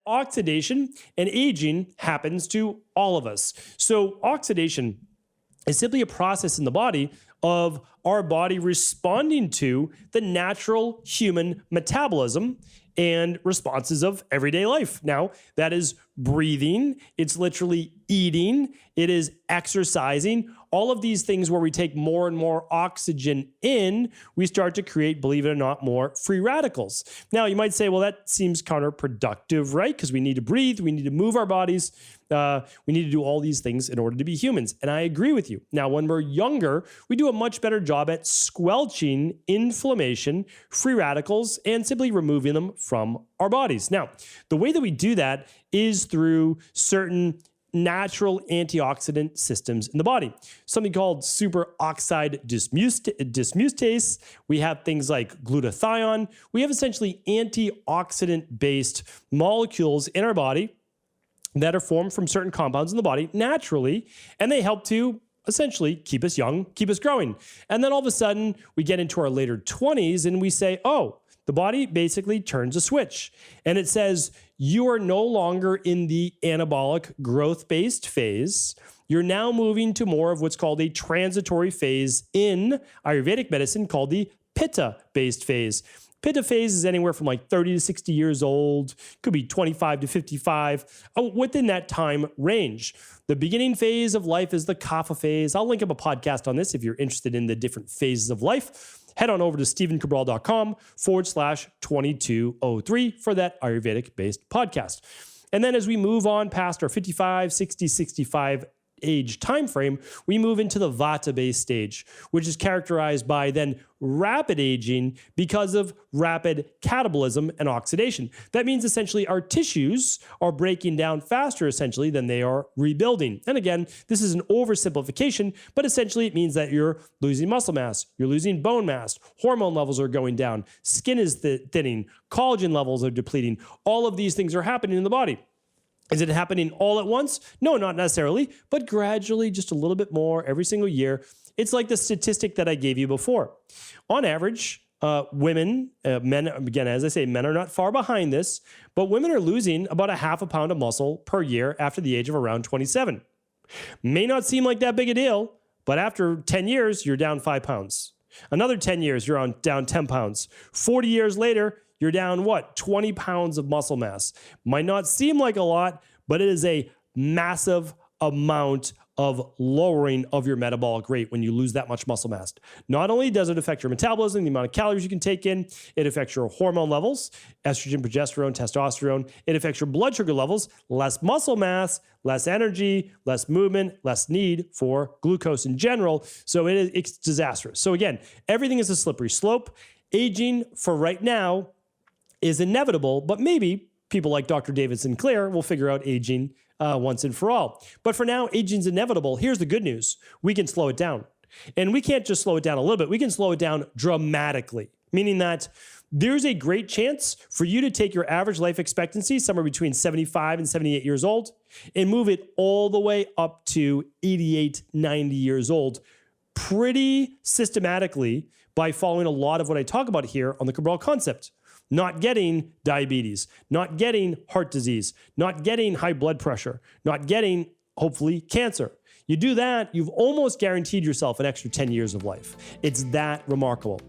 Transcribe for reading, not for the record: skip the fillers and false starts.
Oxidation and aging happens to all of us. So oxidation is simply a process in the body of our body responding to the natural human metabolism and responses of everyday life. Now, that is breathing, it's literally eating, it is exercising. All of these things where we take more and more oxygen in, we start to create, believe it or not, more free radicals. Now, you might say, well, that seems counterproductive, right? Because we need to breathe, we need to move our bodies, we need to do all these things in order to be humans. And I agree with you. Now, when we're younger, we do a much better job at squelching inflammation, free radicals, and simply removing them from our bodies. Now, the way that we do that is through certain natural antioxidant systems in the body. Something called superoxide dismutase. We have things like glutathione. We have essentially antioxidant-based molecules in our body that are formed from certain compounds in the body naturally, and they help to essentially keep us young, keep us growing. And then all of a sudden, we get into our later 20s and we say, oh, the body basically turns a switch. And it says, you are no longer in the anabolic growth-based phase. You're now moving to more of what's called a transitory phase in Ayurvedic medicine called the Pitta-based phase. Pitta phase is anywhere from like 30 to 60 years old, could be 25 to 55, within that time range. The beginning phase of life is the Kapha phase. I'll link up a podcast on this if you're interested in the different phases of life. Head on over to stephencabral.com/2203 for that Ayurvedic-based podcast. And then as we move on past our 55, 60, 65 age time frame, we move into the Vata-based stage, which is characterized by then rapid aging because of rapid catabolism and oxidation. That means essentially our tissues are breaking down faster essentially than they are rebuilding. And again, this is an oversimplification, but essentially it means that you're losing muscle mass, you're losing bone mass, hormone levels are going down, skin is thinning, collagen levels are depleting. All of these things are happening in the body. Is it happening all at once? No, not necessarily, but gradually, just a little bit more every single year. It's like the statistic that I gave you before. On average, women, men, again, as I say, men are not far behind this, but women are losing about 0.5 pound of muscle per year after the age of around 27. May not seem like that big a deal, but after 10 years, you're down 5 pounds. Another 10 years, you're down 10 pounds. 40 years later, you're down what? 20 pounds of muscle mass. Might not seem like a lot, but it is a massive amount of lowering of your metabolic rate when you lose that much muscle mass. Not only does it affect your metabolism, the amount of calories you can take in, it affects your hormone levels, estrogen, progesterone, testosterone. It affects your blood sugar levels, less muscle mass, less energy, less movement, less need for glucose in general. So it's disastrous. So again, everything is a slippery slope. Aging for right now is inevitable, but maybe people like Dr. David Sinclair will figure out aging once and for all. But for now, aging's inevitable. Here's the good news. We can slow it down. And we can't just slow it down a little bit. We can slow it down dramatically, meaning that there's a great chance for you to take your average life expectancy somewhere between 75 and 78 years old and move it all the way up to 88, 90 years old pretty systematically by following a lot of what I talk about here on the Cabral concept. Not getting diabetes, not getting heart disease, not getting high blood pressure, not getting, hopefully, cancer. You do that, you've almost guaranteed yourself an extra 10 years of life. It's that remarkable.